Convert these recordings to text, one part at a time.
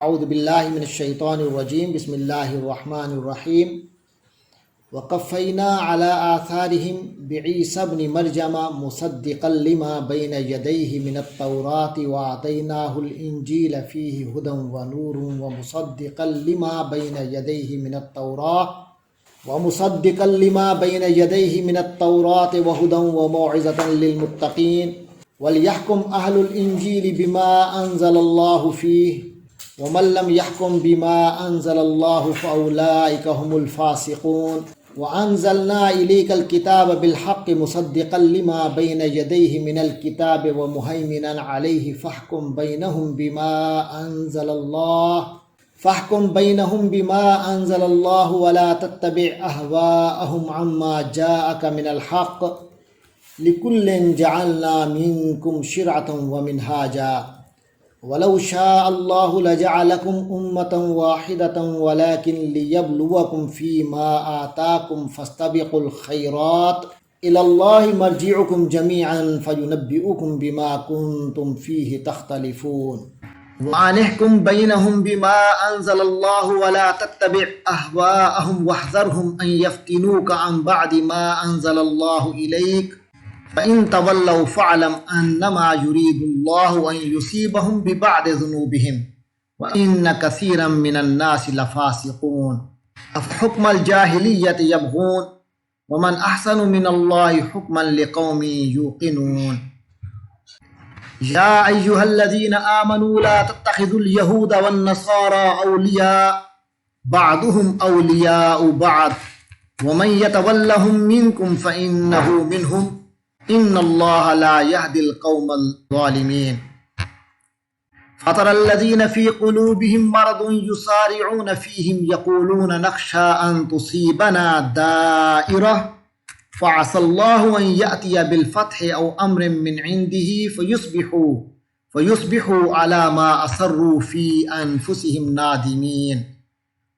اعوذ باللہ من الشیطان الرجیم بسم اللہ الرحمن الرحیم وقفینا علی آثارہم بعیسی ابن مریم مصدقا لما بین یدیہ من التوراۃ وآتیناہ الانجیل فیہ ھدی ونور ومصدقا لما بین یدیہ من التوراۃ وھدی وموعظۃ للمتقین ولیحکم اہل الانجیل بما انزل اللہ فیہ ومن لم يحكم بما أنزل الله فأولئك هم الفاسقون وأنزلنا إليك الكتاب بالحق مصدقا لما بين يديه من الكتاب ومهيمنا عليه فاحكم بينهم بما أنزل الله ولا تتبع أهواءهم عما جاءك من الحق لكل جعلنا منكم شرعة ومنهاجا وَلَوْ شَاءَ اللَّهُ لَجَعَلَكُمْ أُمَّةً وَاحِدَةً وَلَكِنْ لِيَبْلُوَكُمْ فِي مَا آتَاكُمْ فَاسْتَبِقُوا الْخَيْرَاتِ إِلَى اللَّهِ مَرْجِعُكُمْ جَمِيعًا فَيُنَبِّئُكُم بِمَا كُنتُمْ فِيهِ تَخْتَلِفُونَ وَأَنِ احْكُم بَيْنَهُم بِمَا أَنزَلَ اللَّهُ وَلَا تَتَّبِعْ أَهْوَاءَهُمْ وَاحْذَرْهُمْ أَن يَفْتِنُوكَ عَن بَعْدِ مَا أَنزَلَ اللَّهُ إِلَيْكَ فَإِن تَوَلَّوْا فَاعْلَمْ أَنَّمَا يُرِيدُ اللَّهُ أَن يُصِيبَهُم بِبَعْضِ ذُنُوبِهِمْ وَإِنَّ كَثِيرًا مِّنَ النَّاسِ لَفَاسِقُونَ أَفَحُكْمَ الْجَاهِلِيَّةِ يَبْغُونَ وَمَنْ أَحْسَنُ مِنَ اللَّهِ حُكْمًا لِقَوْمٍ يُوقِنُونَ يَا أَيُّهَا الَّذِينَ آمَنُوا لَا تَتَّخِذُوا الْيَهُودَ وَالنَّصَارَىٰ أَوْلِيَاءَ بَعْضُهُمْ أَوْلِيَاءُ بَعْضٍ وَمَن يَتَوَلَّهُم مِّنكُمْ فَإِنَّهُ مِنْهُمْ إن الله لا يهدي القوم الظالمين فطر الذين في قلوبهم مرض يسارعون فيهم يقولون نخشى أن تصيبنا دائرة فعسى الله أن يأتي بالفتح أو أمر من عنده فيصبحوا على ما أصروا في أنفسهم نادمين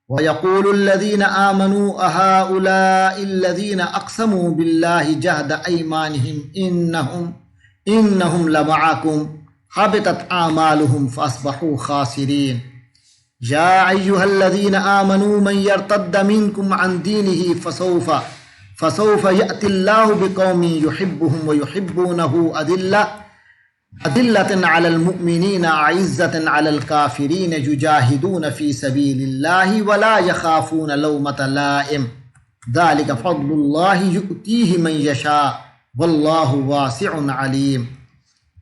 وَيَقُولُ الَّذِينَ آمَنُوا أَهَؤُلَاءِ الَّذِينَ أَقْسَمُوا بِاللَّهِ جَهْدَ أَيْمَانِهِمْ إِنَّهُمْ لَمَعَكُمْ حَبِطَتْ أَعْمَالُهُمْ فَأَصْبَحُوا خَاسِرِينَ يَا أَيُّهَا الَّذِينَ آمَنُوا مَن يَرْتَدَّ مِنكُمْ عَن دِينِهِ فسوف يأتي الله بقوم يحبهم ويحبونه أذلة على المؤمنين أعزة على الكافرين يجاهدون في سبيل الله ولا يخافون لومة لائم ذلك فضل الله يؤتيه من يشاء والله واسع عليم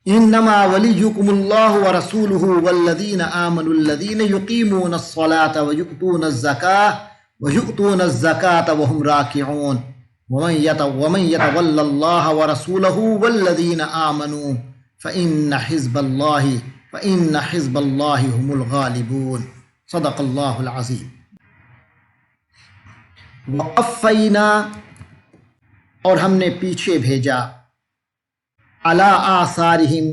إنما وليكم الله ورسوله والذين آمنوا الذين يقيمون الصلاة ويؤتون الزكاة وهم راكعون ومن يتولى الله ورسوله والذين آمنوا فإن حزب الله هم الغالبون صدق اللہ العظیم وقفینا اور ہم نے پیچھے بھیجا علی آثارہم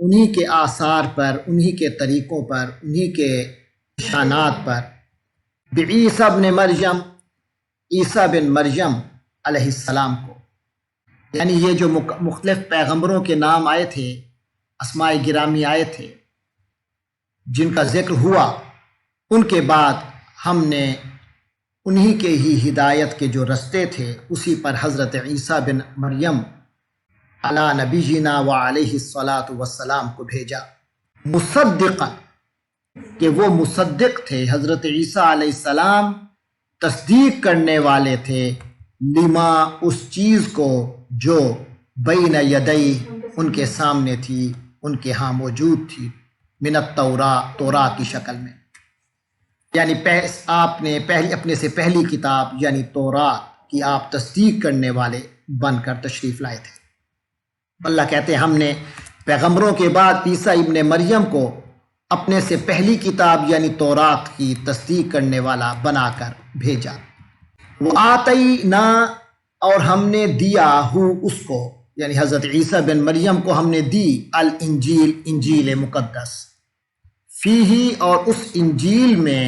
انہی کے آثار پر، انہی کے طریقوں پر، انہی کے نشانات پر بعیسی ابن مریم عیسیٰ بن مریم علیہ السلام کو، یعنی یہ جو مختلف پیغمبروں کے نام آئے تھے، اسماء گرامی آئے تھے جن کا ذکر ہوا، ان کے بعد ہم نے انہی کے ہی ہدایت کے جو رستے تھے اسی پر حضرت عیسیٰ بن مریم علی نبینا وعلیہ الصلاۃ والسلام کو بھیجا، مصدقا کہ وہ مصدق تھے، حضرت عیسیٰ علیہ السلام تصدیق کرنے والے تھے، لما اس چیز کو جو بین یدی ان کے سامنے تھی، ان کے ہاں موجود تھی، من توراۃ کی شکل میں، یعنی آپ نے اپنے سے پہلی کتاب یعنی توراۃ کی آپ تصدیق کرنے والے بن کر تشریف لائے تھے۔ اللہ کہتے ہیں ہم نے پیغمبروں کے بعد عیسیٰ ابن مریم کو اپنے سے پہلی کتاب یعنی توراۃ کی تصدیق کرنے والا بنا کر بھیجا۔ وآتینا اور ہم نے دیا اس کو یعنی حضرت عیسیٰ بن مریم کو ہم نے دی الانجیل انجیل مقدس، فیہ اور اس انجیل میں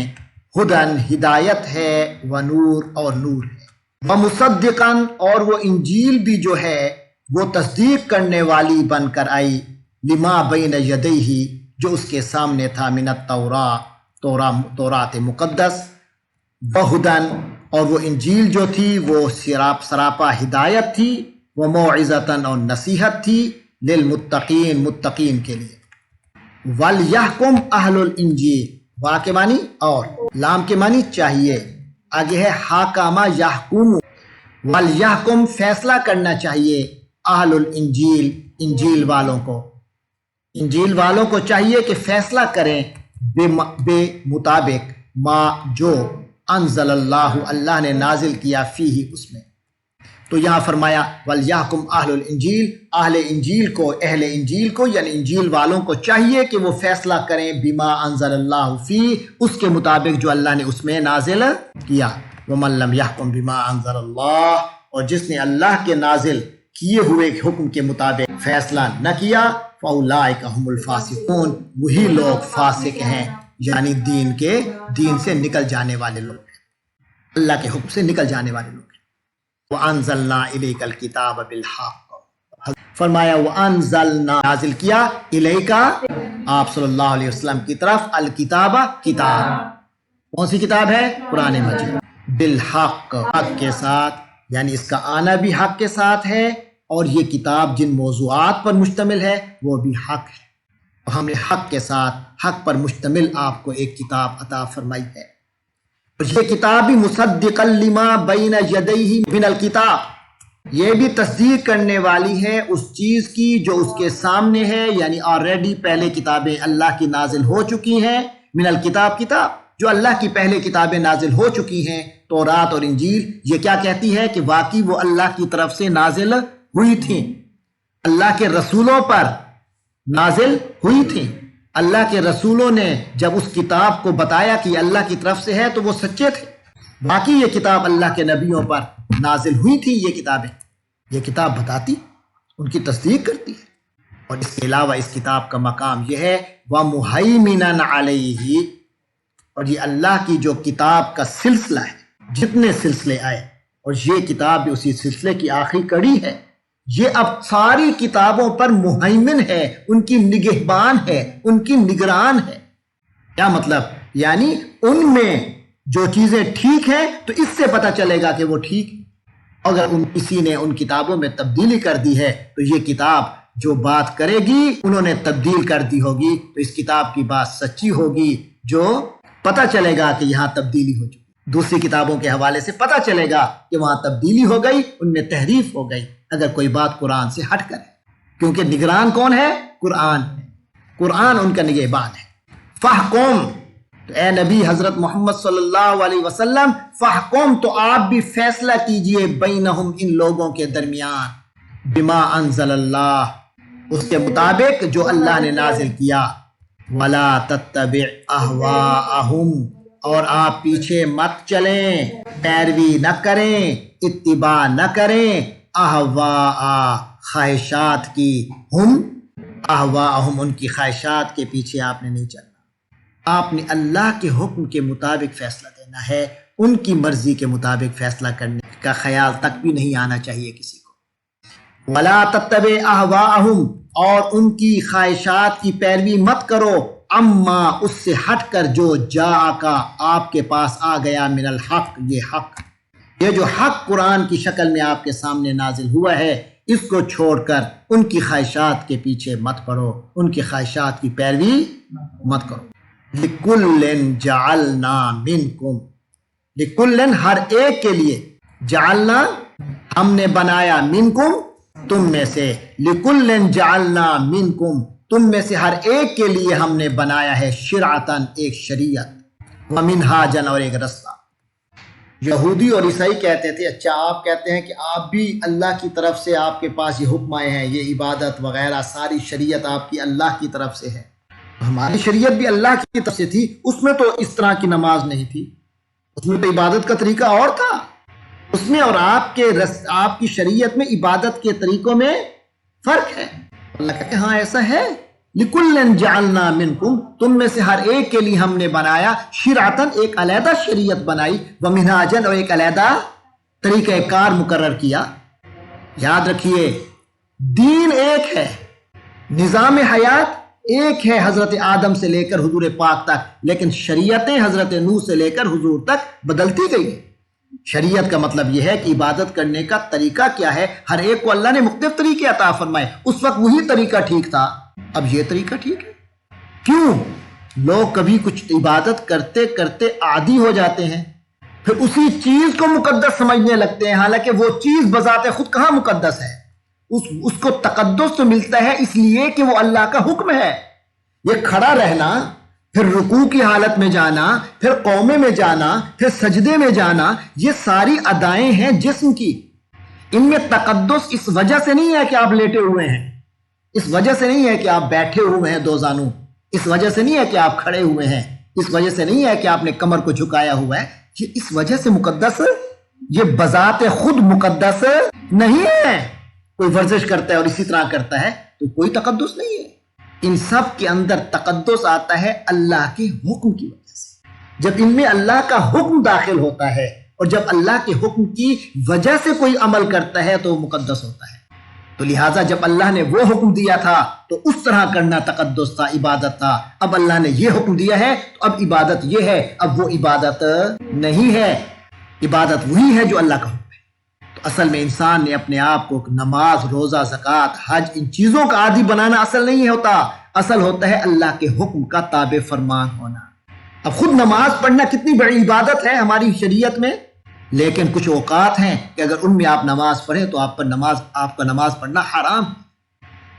ہدن ہدایت ہے، ونور اور نور ہے، ومصدقاً اور وہ انجیل بھی جو ہے وہ تصدیق کرنے والی بن کر آئی، لما بین یدیہ جو اس کے سامنے تھا، من التوراۃ تورات مقدس، وہدن، اور وہ انجیل جو تھی وہ سراپا ہدایت تھی، وہ موعظتاً اور نصیحت تھی، للمتقین متقین کے لیے۔ وَلْيَحْكُمْ أَهْلُ الْإِنْجِيلِ، وا کے معنی اور، لام کے معنی چاہیے، آگے ہے حاکمہ یحکم، وَلْيَحْكُمْ فیصلہ کرنا چاہیے، اہل الانجیل انجیل والوں کو، انجیل والوں کو چاہیے کہ فیصلہ کریں بے مطابق ما جو انزل اللہ اللہ نے نازل کیا فیہ اس میں۔ تو یہاں فرمایا وَلْيَحْكُمْ أَهْلُ الْإِنْجِيلِ، اہل انجیل کو یعنی انجیل والوں کو چاہیے کہ وہ فیصلہ کریں بما انزل اللہ فیہ، اس کے مطابق جو اللہ نے اس میں نازل کیا۔ وَمَن لَّمْ يَحْكُمْ بِمَا أَنزَلَ اللَّهُ، اور جس نے اللہ کے نازل کیے ہوئے حکم کے مطابق فیصلہ نہ کیا، فَأُولَٰئِكَ هُمُ الْفَاسِقُونَ، وہی لوگ فاسق ہیں، یعنی دین سے نکل جانے والے لوگ ہیں، اللہ کے حکم سے نکل جانے والے لوگ ہیں۔ وَأَنزَلْنَا إِلَيْكَ الْكِتَابَ بِالْحَقِّ، فرمایا وَأَنزَلْنَا نازل کیا، إِلَيْكَ آپ صلی اللہ علیہ وسلم کی طرف، الکتاب کتاب، کون سی کتاب ہے؟ قرآن مجید، بالحق حق کے ساتھ، یعنی اس کا آنا بھی حق کے ساتھ ہے، اور یہ کتاب جن موضوعات پر مشتمل ہے وہ بھی حق ہے۔ ہم نے حق کے ساتھ حق پر مشتمل آپ کو ایک کتاب عطا فرمائی ہے، اور یہ کتاب بھی مصدقا لما بین یدیہ من الکتاب، یہ بھی تصدیق کرنے والی ہے اس چیز کی جو اس کے سامنے ہے، یعنی آلریڈی پہلے کتابیں اللہ کی نازل ہو چکی ہیں، من الکتاب کتاب، جو اللہ کی پہلے کتابیں نازل ہو چکی ہیں، تورات اور انجیل، یہ کیا کہتی ہے کہ واقعی وہ اللہ کی طرف سے نازل ہوئی تھیں، اللہ کے رسولوں پر نازل ہوئی تھیں، اللہ کے رسولوں نے جب اس کتاب کو بتایا کہ یہ اللہ کی طرف سے ہے تو وہ سچے تھے، باقی یہ کتاب اللہ کے نبیوں پر نازل ہوئی تھی، یہ کتابیں، یہ کتاب بتاتی، ان کی تصدیق کرتی ہے۔ اور اس کے علاوہ اس کتاب کا مقام یہ ہے وَمُهَيْمِنًا عَلَيْهِ، اور یہ اللہ کی جو کتاب کا سلسلہ ہے، جتنے سلسلے آئے، اور یہ کتاب بھی اسی سلسلے کی آخری کڑی ہے، یہ اب ساری کتابوں پر مہیمن ہے، ان کی نگہبان ہے، ان کی نگران ہے۔ کیا مطلب؟ یعنی ان میں جو چیزیں ٹھیک ہیں تو اس سے پتہ چلے گا کہ وہ ٹھیک، اگر کسی نے ان کتابوں میں تبدیلی کر دی ہے تو یہ کتاب جو بات کرے گی انہوں نے تبدیل کر دی ہوگی، تو اس کتاب کی بات سچی ہوگی، جو پتہ چلے گا کہ یہاں تبدیلی ہو چکی۔ دوسری کتابوں کے حوالے سے پتہ چلے گا کہ وہاں تبدیلی ہو گئی، ان میں تحریف ہو گئی، اگر کوئی بات قرآن سے ہٹ کر ہے، کیونکہ نگران کون ہے؟ قرآن ہے، قرآن ان کا نگہبان ہے۔ فَحْكُم، تو اے نبی حضرت محمد صلی اللہ علیہ وسلم، فَحْكُم، تو آپ بھی فیصلہ کیجئے، بینہم، ان لوگوں کے درمیان، بما انزل اللہ، اس کے مطابق جو اللہ نے نازل کیا، وَلَا تَتَّبِعْ أَهْوَاءَهُمْ، اور آپ پیچھے مت چلیں، پیروی نہ کریں، اتباع نہ کریں، احواء، خواہشات کی، ہم احواءہم، ان کی خواہشات کے پیچھے آپ نے نہیں چلنا، آپ نے اللہ کے حکم کے مطابق فیصلہ دینا ہے، ان کی مرضی کے مطابق فیصلہ کرنے کا خیال تک بھی نہیں آنا چاہیے کسی کو۔ وَلَا تَتَّبِعْ أَهْوَاءَهُمْ، اور ان کی خواہشات کی پیروی مت کرو، اما، اس سے ہٹ کر، جو جاءکا، آپ کے پاس آ گیا، من الحق، یہ حق، یہ جو حق قرآن کی شکل میں آپ کے سامنے نازل ہوا ہے، اس کو چھوڑ کر ان کی خواہشات کے پیچھے مت پڑو، ان کی خواہشات کی پیروی مت کرو۔ لِكُلٍّ جَعَلْنَا مِنْكُمْ، لِكُلٍّ، ہر ایک کے لیے، جعلنا، ہم نے بنایا، منکم، تم میں سے، لِكُلٍّ جَعَلْنَا مِنْكُمْ، تم میں سے ہر ایک کے لیے ہم نے بنایا ہے، شرعتاً، ایک شریعت، ومنہاجاً، اور ایک رستہ۔ یہودی اور عیسائی کہتے تھے، اچھا آپ کہتے ہیں کہ آپ بھی اللہ کی طرف سے آپ کے پاس یہ حکم آئے ہیں، یہ عبادت وغیرہ ساری شریعت آپ کی اللہ کی طرف سے ہے، ہماری شریعت بھی اللہ کی طرف سے تھی، اس میں تو اس طرح کی نماز نہیں تھی، اس میں تو عبادت کا طریقہ اور تھا، اس میں اور آپ کی شریعت میں عبادت کے طریقوں میں فرق ہے۔ اللہ کہتے ہیں ہاں ایسا ہے، لِكُلٍّ جَعَلْنَا مِنْكُمْ، تم میں سے ہر ایک کے لیے ہم نے بنایا، شرعتاً، ایک علیحدہ شریعت بنائی، ومنہاجاً، اور ایک علیحدہ طریقہ کار مقرر کیا۔ یاد رکھیے، دین ایک ہے، نظام حیات ایک ہے حضرت آدم سے لے کر حضور پاک تک، لیکن شریعتیں حضرت نوح سے لے کر حضور تک بدلتی گئی ہیں۔ شریعت کا مطلب یہ ہے کہ عبادت کرنے کا طریقہ کیا ہے، ہر ایک کو اللہ نے مختلف طریقے عطا فرمائے۔ اس وقت وہی طریقہ ٹھیک تھا، اب یہ طریقہ ٹھیک ہے۔ کیوں؟ لوگ کبھی کچھ عبادت کرتے کرتے عادی ہو جاتے ہیں، پھر اسی چیز کو مقدس سمجھنے لگتے ہیں، حالانکہ وہ چیز بذات خود کہاں مقدس ہے۔ اس کو تقدس تو ملتا ہے اس لیے کہ وہ اللہ کا حکم ہے۔ یہ کھڑا رہنا، پھر رکوع کی حالت میں جانا، پھر قومے میں جانا، پھر سجدے میں جانا، یہ ساری ادائیں ہیں جسم کی۔ ان میں تقدس اس وجہ سے نہیں ہے کہ آپ لیٹے ہوئے ہیں، اس وجہ سے نہیں ہے کہ آپ بیٹھے ہوئے ہیں دو زانوں، اس وجہ سے نہیں ہے کہ آپ کھڑے ہوئے ہیں، اس وجہ سے نہیں ہے کہ آپ نے کمر کو جھکایا ہوا ہے۔ یہ اس وجہ سے مقدس، یہ بذات خود مقدس نہیں ہے۔ کوئی ورزش کرتا ہے اور اسی طرح کرتا ہے تو کوئی تقدس نہیں ہے۔ ان سب کے اندر تقدس آتا ہے اللہ کے حکم کی وجہ سے۔ جب ان میں اللہ کا حکم داخل ہوتا ہے اور جب اللہ کے حکم کی وجہ سے کوئی عمل کرتا ہے تو وہ مقدس ہوتا ہے۔ تو لہٰذا جب اللہ نے وہ حکم دیا تھا تو اس طرح کرنا تقدس تھا، عبادت تھا۔ اب اللہ نے یہ حکم دیا ہے تو اب عبادت یہ ہے، اب وہ عبادت نہیں ہے۔ عبادت وہی ہے جو اللہ کا حکم ہے۔ تو اصل میں انسان نے اپنے آپ کو نماز، روزہ، زکوٰۃ، حج، ان چیزوں کا عادی بنانا اصل نہیں ہوتا، اصل ہوتا ہے اللہ کے حکم کا تابع فرمان ہونا۔ اب خود نماز پڑھنا کتنی بڑی عبادت ہے ہماری شریعت میں، لیکن کچھ اوقات ہیں کہ اگر ان میں آپ نماز پڑھیں تو آپ کا نماز پڑھنا حرام۔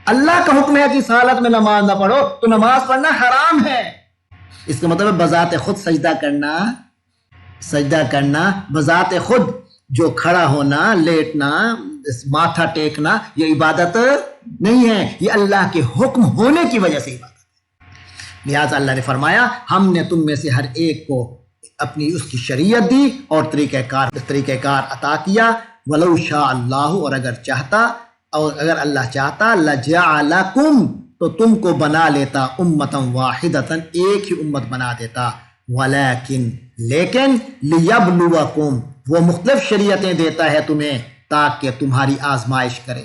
اللہ کا حکم ہے کہ اس حالت میں نماز نہ پڑھو تو نماز پڑھنا حرام ہے۔ اس کا مطلب بذات خود سجدہ کرنا بذات خود، جو کھڑا ہونا، لیٹنا، ماتھا ٹیکنا، یہ عبادت نہیں ہے، یہ اللہ کے حکم ہونے کی وجہ سے عبادت ہے۔ لہٰذا اللہ نے فرمایا ہم نے تم میں سے ہر ایک کو اپنی اس کی شریعت دی اور طریقہ کار عطا کیا۔ وَلَوْ شَاءَ اللَّهُ، اور اگر اللہ چاہتا، لَجَعَلَكُمْ، تو تم کو بنا لیتا، امتاً واحدتاً، ایک ہی امت بنا دیتا۔ وَلَكِنْ، لیکن، لِيَبْلُوَكُمْ، وہ مختلف شریعتیں دیتا ہے تمہیں تاکہ تمہاری آزمائش کرے۔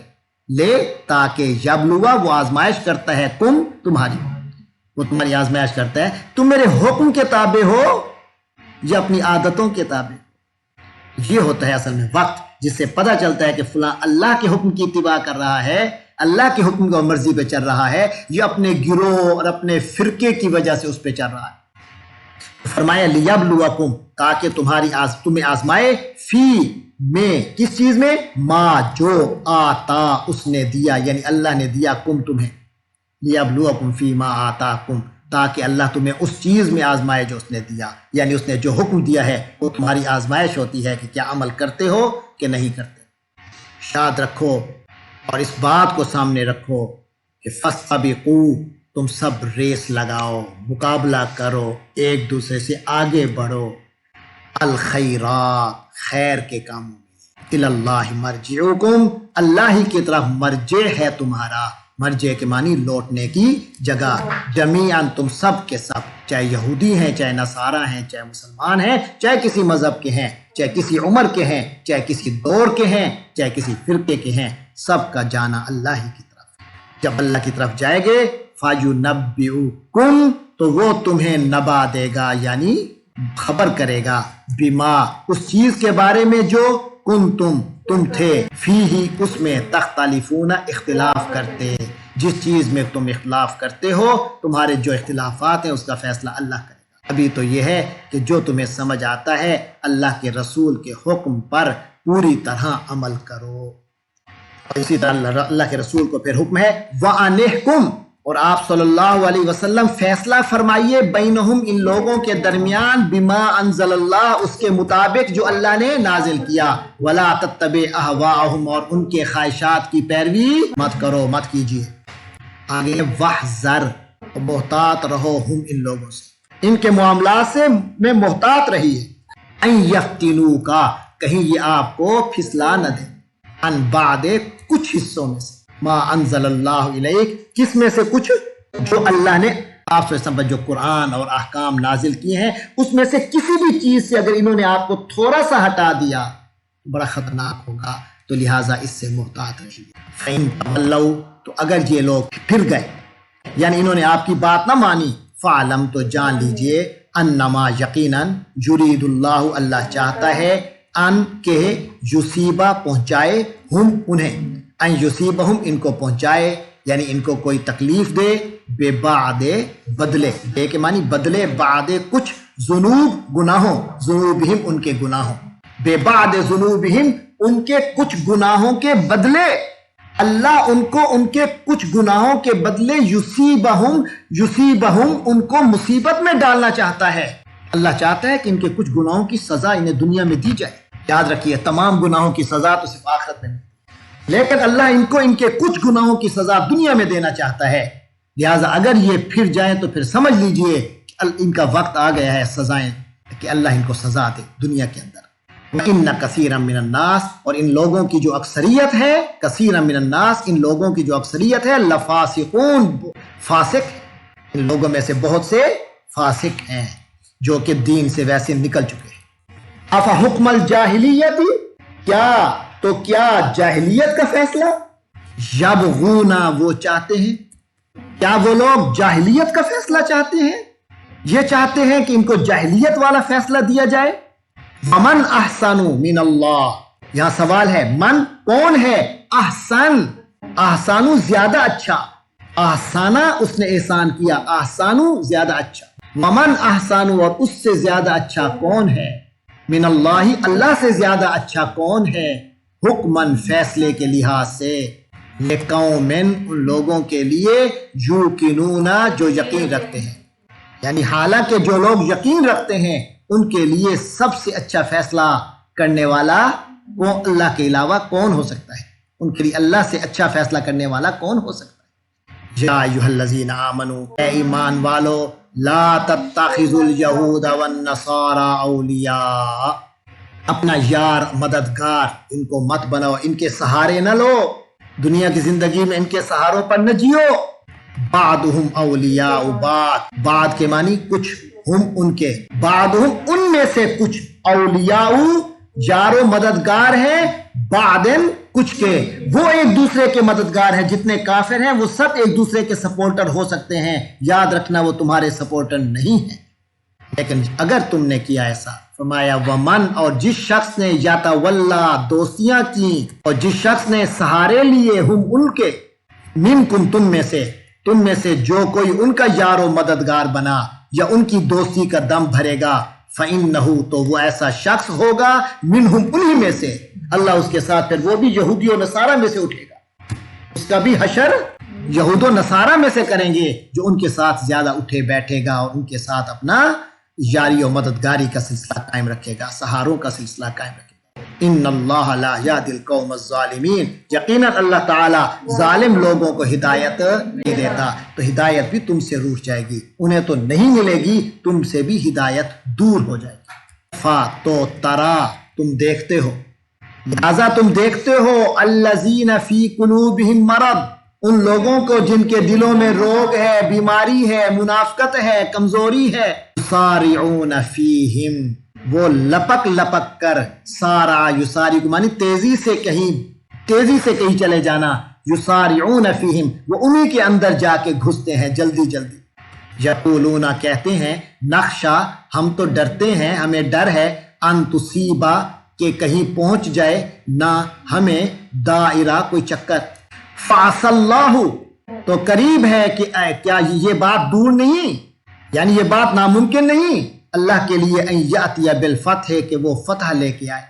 تاکہ یبلوا، وہ آزمائش کرتا ہے، وہ تمہاری آزمائش کرتا ہے، تم میرے حکم کے تابع ہو یا اپنی عادتوں کے تابع۔ یہ ہوتا ہے اصل میں وقت جس سے پتہ چلتا ہے کہ فلاں اللہ کے حکم کی اتباع کر رہا ہے، اللہ کے حکم کو مرضی پہ چل رہا ہے، یہ اپنے گروہ اور اپنے فرقے کی وجہ سے اس پہ چل رہا ہے۔ فرمایا لیبلوکم، تاکہ تمہیں آزمائے، فی میں، کس چیز میں، ما، جو، آتا، اس نے دیا، یعنی اللہ نے دیا، کم، تمہیں، لیبلوکم فی ما آتاکم، تاکہ اللہ تمہیں اس چیز میں آزمائے جو اس نے دیا، یعنی اس نے جو حکم دیا ہے وہ تمہاری آزمائش ہوتی ہے کہ کیا عمل کرتے ہو کہ نہیں کرتے۔ یاد رکھو اور اس بات کو سامنے رکھو کہ فَاسْتَبِقُوا، تم سب ریس لگاؤ، مقابلہ کرو، ایک دوسرے سے آگے بڑھو، الخیرات، خیر کے کاموں میں، الی اللہ مرجعکم، اللہ ہی کی طرف مرجع ہے تمہارا۔ مرجع کے معنی لوٹنے کی جگہ، جمیعاً، تم سب کے سب، چاہے یہودی ہیں، چاہے نصارہ ہیں، چاہے مسلمان ہیں، چاہے کسی مذہب کے ہیں، چاہے کسی عمر کے ہیں، چاہے کسی دور کے ہیں، چاہے کسی فرقے کے ہیں، سب کا جانا اللہ ہی کی طرف۔ جب اللہ کی طرف جائے گے، فَيُنَبِّئُكُمْ، تو وہ تمہیں نبا دے گا، یعنی خبر کرے گا، بما، اس چیز کے بارے میں جو تم تھے، فیہ، اس میں، تختلفون، اختلاف کرتے، جس چیز میں تم اختلاف کرتے ہو، تمہارے جو اختلافات ہیں اس کا فیصلہ اللہ کرے گا۔ ابھی تو یہ ہے کہ جو تمہیں سمجھ آتا ہے اللہ کے رسول کے حکم پر پوری طرح عمل کرو۔ اور اسی طرح اللہ کے رسول کو پھر حکم ہے وَأَنِحْكُمْ، اور آپ صلی اللہ علیہ وسلم فیصلہ فرمائیے، بینہم، ان لوگوں کے درمیان، بما انزل اللہ، اس کے مطابق جو اللہ نے نازل کیا، ولا تتبع اہواءہم، اور ان کے خواہشات کی پیروی مت کرو، مت کیجیے۔ آگے وَاحْذَرْ، محتاط رہو، ہم، ان لوگوں سے، ان کے معاملات سے میں محتاط رہیے، ان یفتنوک، کہیں یہ آپ کو پھسلا نہ دیں، ان بعد، کچھ حصوں میں سے، ما انزل اللہ الیک، کس میں سے کچھ، جو اللہ نے آپ سے سمجھ، جو قرآن اور احکام نازل کیے ہیں، اس میں سے کسی بھی چیز سے اگر انہوں نے آپ کو تھوڑا سا ہٹا دیا بڑا خطرناک ہوگا، تو لہٰذا اس سے محتاط رہیے۔ فَإِن تَوَلَّوْا، تو اگر یہ لوگ پھر گئے، یعنی انہوں نے آپ کی بات نہ مانی، فعلم تو جان لیجئے، انما یقیناً یرید اللہ اللہ چاہتا ہے، ان کہ یصیبہ پہنچائے، ہم انہیں، ان یصیبہم ان کو پہنچائے، یعنی ان کو کوئی تکلیف دے، بے بعد بدلے، بے کے معنی بدلے، بعد کچھ، ذنوب گناہوں، ذنوبہم ان کے گناہوں، بے بعد ذنوبہم ان کے کچھ گناہوں کے بدلے، اللہ ان کو ان کے کچھ گناہوں کے بدلے یصیبہم ان کو مصیبت میں ڈالنا چاہتا ہے۔ اللہ چاہتا ہے کہ ان کے کچھ گناہوں کی سزا انہیں دنیا میں دی جائے۔ یاد رکھیے تمام گناہوں کی سزا تو صرف آخرت میں نہیں، لیکن اللہ ان کو ان کے کچھ گناہوں کی سزا دنیا میں دینا چاہتا ہے، لہٰذا اگر یہ پھر جائیں تو پھر سمجھ لیجئے کہ ان کا وقت آ گیا ہے سزائیں کہ اللہ ان کو سزا دے دنیا کے اندر۔ وَإِنَّ كَثِيرًا مِّنَ النَّاسِ اور ان لوگوں کی جو اکثریت ہے، کثیرًا من الناس ان لوگوں کی جو اکثریت ہے، لفاسقون فاسق، ان لوگوں میں سے بہت سے فاسق ہیں جو کہ دین سے ویسے نکل چکے ہیں۔ افحکم الجاہلیت کیا جاہلیت کا فیصلہ، یبغون وہ چاہتے ہیں، کیا وہ لوگ جاہلیت کا فیصلہ چاہتے ہیں، یہ چاہتے ہیں کہ ان کو جاہلیت والا فیصلہ دیا جائے۔ ومن احسن من اللہ، یہاں سوال ہے من کون ہے، احسن، احسانو زیادہ اچھا، احسانہ اس نے احسان کیا، احسانو زیادہ اچھا، ومن احسانو اور اس سے زیادہ اچھا کون ہے، من اللہ اللہ سے زیادہ اچھا کون ہے، حکمن فیصلے کے لحاظ سے، لقوم ان لوگوں کے لیے یوقنون جو یقین رکھتے ہیں، یعنی حالانکہ جو لوگ یقین رکھتے ہیں ان کے لیے سب سے اچھا فیصلہ کرنے والا وہ اللہ کے علاوہ کون ہو سکتا ہے، ان کے لیے اللہ سے اچھا فیصلہ کرنے والا کون ہو سکتا ہے۔ یا ایھا الذین آمنوا اے ایمان والو، لا تتخذوا الیہود والنصارى اولیاء، اپنا یار مددگار ان کو مت بناؤ، ان کے سہارے نہ لو، دنیا کی زندگی میں ان کے سہاروں پر نہ جیو۔ بعضهم اولیاء بعد کے معنی کچھ، ہم ان کے، بعضهم ان میں سے کچھ، اولیاء یار و مددگار ہیں، بعدن کچھ کے، وہ ایک دوسرے کے مددگار ہیں، جتنے کافر ہیں وہ سب ایک دوسرے کے سپورٹر ہو سکتے ہیں، یاد رکھنا وہ تمہارے سپورٹر نہیں ہیں، لیکن اگر تم نے کیا ایسا، فرمایا ومن اور جس شخص نے یتولا دوستیاں کی اور جس شخص نے سہارے لیے، ہم ان کے، منکم تم میں سے جو کوئی ان کا یار و مددگار بنا یا ان کی دوستی کا دم بھرے گا، فَإِنَّهُ تو وہ ایسا شخص ہوگا، منہم انہی میں سے، اللہ اس کے ساتھ پھر وہ بھی یہودی و نصارہ میں سے اٹھے گا، اس کا بھی حشر یہود و نصارہ میں سے کریں گے جو ان کے ساتھ زیادہ اٹھے بیٹھے گا اور ان کے ساتھ اپنا یاری و مددگاری کا سلسلہ قائم رکھے گا، سہاروں کا سلسلہ قائم رکھے گا۔ ان اللہ لا یہدی القوم الظالمین، یقیناً اللہ تعالیٰ ظالم لوگوں کو ہدایت نہیں دیتا، تو ہدایت بھی تم سے روٹ جائے گی، انہیں تو نہیں ملے گی، تم سے بھی ہدایت دور ہو جائے گی۔ فا تو ترا تم دیکھتے ہو، لہذا تم دیکھتے ہو، الذین فی قلوبہم مرض ان لوگوں کو جن کے دلوں میں روگ ہے، بیماری ہے، منافقت ہے، کمزوری ہے، یسارعون فیہم وہ لپک کر، سارا یساری کو معنی تیزی سے کہیں چلے جانا، یسارعون فیہم وہ انہی کے اندر جا کے گھستے ہیں جلدی، یقولون کہتے ہیں، نخشا ہم تو ڈرتے ہیں، ہمیں ڈر ہے، ان تصیبا کہ کہیں پہنچ جائے نہ ہمیں دائرہ کوئی چکر، فعسى اللہ تو قریب ہے کہ کیا یہ بات دور نہیں، یعنی یہ بات ناممکن نہیں اللہ کے لیے، ان یاتی بالفتح کہ وہ فتح لے کے آئے،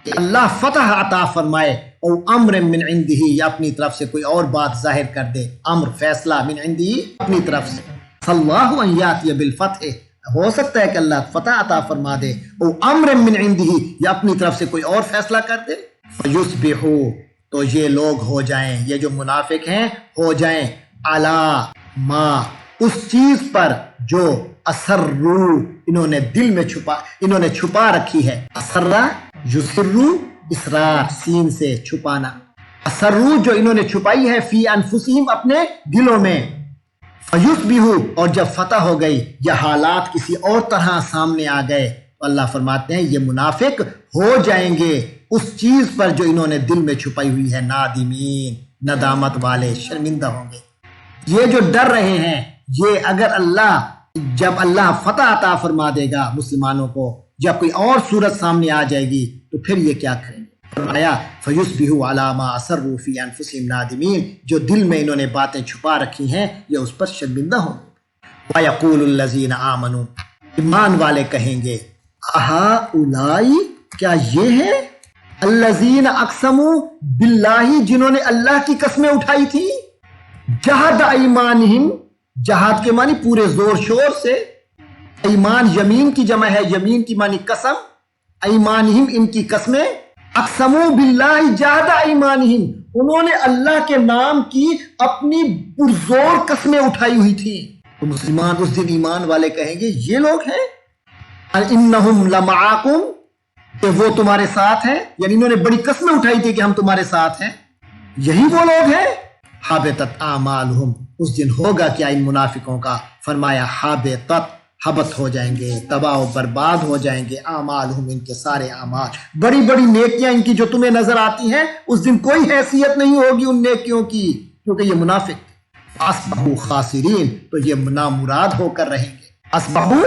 کہ اللہ فتح عطا فرمائے، او امر من عنده یا اپنی طرف سے کوئی اور بات ظاہر کر دے، امر فیصلہ من عنده اپنی طرف سے، اللہ ان یاتی بالفتح ہو سکتا ہے کہ اللہ فتح عطا فرما دے، او امر من عنده یا اپنی طرف سے کوئی اور فیصلہ کر دے، فیصبحوا تو یہ لوگ ہو جائیں، یہ جو منافق ہیں ہو جائیں، علی ما اس چیز پر جو اسرو انہوں نے چھپا رکھی ہے، اسرا یسرو اسرار سین سے چھپانا، اسرو جو انہوں نے چھپائی ہے، فی انفسہم اپنے دلوں میں، فیصبحوا اور جب فتح ہو گئی یا حالات کسی اور طرح سامنے آ گئے تو اللہ فرماتے ہیں یہ منافق ہو جائیں گے اس چیز پر جو انہوں نے دل میں چھپائی ہوئی ہے، نادمین ندامت والے، شرمندہ ہوں گے۔ یہ جو ڈر رہے ہیں، یہ اگر جب اللہ فتح عطا فرما دے گا مسلمانوں کو، جب کوئی اور صورت سامنے آ جائے گی تو پھر یہ کیا کریں گے؟ فرمایا فَيُصْبِحُوا عَلَىٰ مَا أَسَرُّوا فِي أَنفُسِهِمْ نَادِمِينَ، جو دل میں انہوں نے باتیں چھپا رکھی ہیں یہ اس پر شرمندہ ہوں گے۔ وَيَقُولُ الَّذِينَ آمَنُوا، ایمان والے کہیں گے، أَهَٰؤُلَاءِ، کیا یہ ہیں الَّذِينَ أَقْسَمُوا بِاللَّهِ، جنہوں نے اللہ کی قسمیں اٹھائی تھی، جَهَدَ أَيْمَانِهِمْ، جہاد کے معنی پورے زور شور سے، ایمان یمین کی جمع ہے، یمین کی معنی قسم، ایمانہم ان کی قسمیں، اقسموا باللہ جہد ایمانہم، انہوں نے اللہ کے نام کی اپنی پرزور قسمیں اٹھائی ہوئی تھی۔ تو مسلمان اس دن ایمان والے کہیں گے یہ لوگ ہیں، انہم لمعاکم، کہ وہ تمہارے ساتھ ہیں، یعنی انہوں نے بڑی قسمیں اٹھائی تھی کہ ہم تمہارے ساتھ ہیں، یہی وہ لوگ ہیں۔ حابطت اعمالہم، اس دن ہوگا کیا ان منافقوں کا؟ فرمایا حابطت، حبت ہو جائیں گے، تباہ و برباد ہو جائیں گے، اعمالہم، ان کے سارے اعمال، بڑی بڑی نیکیاں ان کی جو تمہیں نظر آتی ہیں اس دن کوئی حیثیت نہیں ہوگی ان نیکیوں کی، کیونکہ یہ منافق۔ اصبحوا خاسرین، تو یہ نامراد ہو کر رہیں گے۔ اصبحوا،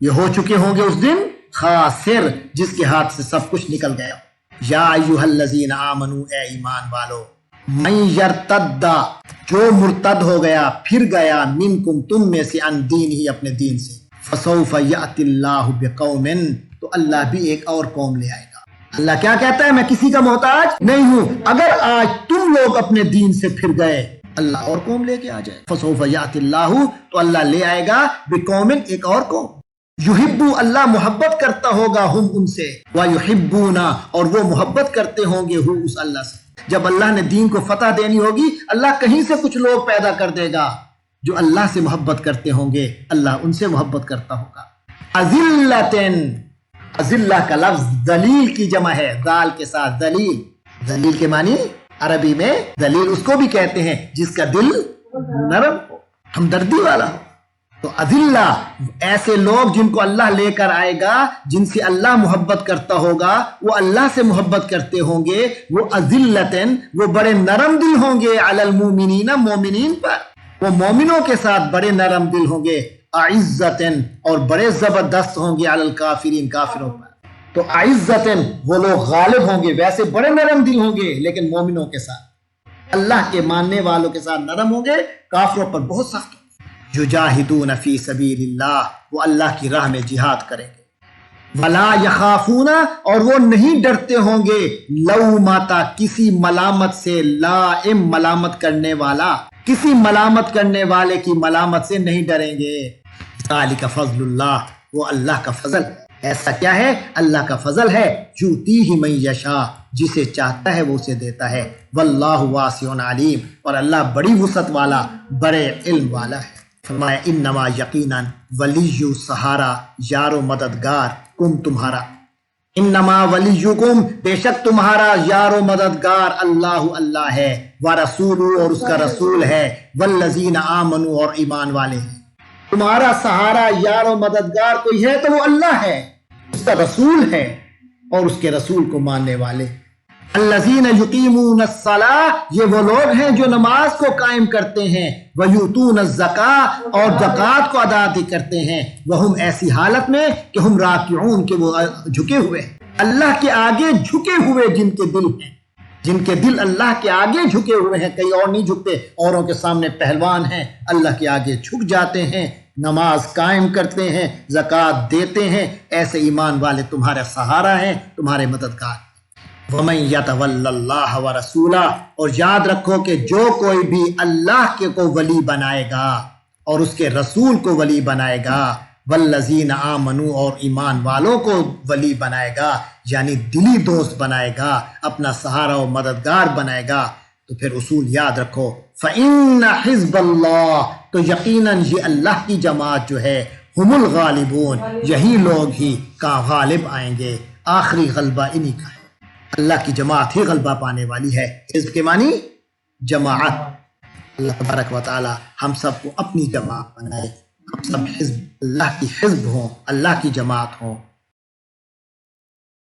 یہ ہو چکے ہوں گے اس دن خاسر، جس کے ہاتھ سے سب کچھ نکل گیا۔ یا ایھا الذین آمنوا، اے ایمان والو، من یرتد، جو مرتد ہو گیا، پھر گیا، منکم، تم میں سے، عن دین ہی، اپنے دین سے، فسوف یأتی اللہ بقوم، تو اللہ بھی ایک اور قوم لے آئے گا۔ اللہ کیا کہتا ہے؟ میں کسی کا محتاج نہیں ہوں، اگر آج تم لوگ اپنے دین سے پھر گئے، اللہ اور قوم لے کے آ جائے، فسوف یأتی اللہ، تو اللہ لے آئے گا، بقوم، ایک اور قوم، یحبو، اللہ محبت کرتا ہوگا، ہم ان سے، ویحبون، اور وہ محبت کرتے ہوں گے، ہو، اس اللہ سے۔ جب اللہ نے دین کو فتح دینی ہوگی، اللہ کہیں سے کچھ لوگ پیدا کر دے گا جو اللہ سے محبت کرتے ہوں گے، اللہ ان سے محبت کرتا ہوگا۔ اذلتن، اذلہ کا لفظ ذلیل کی جمع ہے، ذال کے ساتھ ذلیل، ذلیل کے معنی عربی میں ذلیل اس کو بھی کہتے ہیں جس کا دل نرم ہو، ہمدردی والا ہو۔ تو اذلہ، ایسے لوگ جن کو اللہ لے کر آئے گا، جن سے اللہ محبت کرتا ہوگا، وہ اللہ سے محبت کرتے ہوں گے، وہ اذلتن، وہ بڑے نرم دل ہوں گے، علی المؤمنین، مومنین پر، وہ مومنوں کے ساتھ بڑے نرم دل ہوں گے، اعزتن، اور بڑے زبردست ہوں گے، علی الکافرین، کافروں پر۔ تو اعزتن، وہ لوگ غالب ہوں گے، ویسے بڑے نرم دل ہوں گے لیکن مومنوں کے ساتھ، اللہ کے ماننے والوں کے ساتھ نرم ہوں گے، کافروں پر بہت سخت ہوں گے۔ یجاہدون فی سبیل اللہ، وہ اللہ کی راہ میں جہاد کریں گے۔ ولا یخافون، اور وہ نہیں ڈرتے ہوں گے، لومۃ، کسی ملامت سے، لائم، ملامت کرنے والا، کسی ملامت کرنے والے کی ملامت سے نہیں ڈریں گے۔ ذالک فضل اللہ، وہ اللہ کا فضل ہے۔ ایسا کیا ہے؟ اللہ کا فضل ہے، یؤتیہ من یشاء، جسے چاہتا ہے وہ اسے دیتا ہے، واللہ واسع علیم، اور اللہ بڑی وسعت والا، بڑے علم والا ہے۔ فرمایا انما، یقیناً، ولی، سہارا، یار و مددگار، کم، تمہارا، انما ولیکم، بے شک تمہارا یار و مددگار، اللہ، اللہ ہے، ورسول، اور اس کا رسول ہے، والذین آمنوا، اور ایمان والے ہیں۔ تمہارا سہارا، یار و مددگار کوئی ہے تو وہ اللہ ہے، اس کا رسول ہے، اور اس کے رسول کو ماننے والے۔ الذین یقیمون الصلاۃ، یہ وہ لوگ ہیں جو نماز کو قائم کرتے ہیں، ویؤتون الزکاۃ، اور زکوٰۃ کو ادا کرتے ہیں، وہم، ایسی حالت میں کہ ہم راکعون، کہ وہ جھکے ہوئے ہیں، اللہ کے آگے جھکے ہوئے، جن کے دل ہیں، جن کے دل اللہ کے آگے جھکے ہوئے ہیں، کئی اور نہیں جھکتے، اوروں کے سامنے پہلوان ہیں، اللہ کے آگے جھک جاتے ہیں، نماز قائم کرتے ہیں، زکوٰۃ دیتے ہیں، ایسے ایمان والے تمہارا سہارا ہیں، تمہارے مددگار۔ وَمَن يَتَوَلَّ اللَّهَ وَرَسُولَهُ، اور یاد رکھو کہ جو کوئی بھی اللہ کے کو ولی بنائے گا اور اس کے رسول کو ولی بنائے گا، وَالَّذِينَ آمَنُوا، اور ایمان والوں کو ولی بنائے گا، یعنی دلی دوست بنائے گا، اپنا سہارا و مددگار بنائے گا، تو پھر اصول یاد رکھو، فَإِنَّ حِزْبَ اللَّهِ، تو یقیناً یہ اللہ کی جماعت جو ہے، ہم الغالبون، یہی لوگ ہی کا غالب آئیں گے، آخری غلبہ انہی کا ہے، اللہ کی جماعت ہی غلبہ پانے والی ہے۔ حزب کے معنی جماعت۔ اللہ تبارک و تعالی ہم سب کو اپنی جماعت بنائے، ہم سب حزب اللہ کی حزب ہوں، اللہ کی جماعت ہوں۔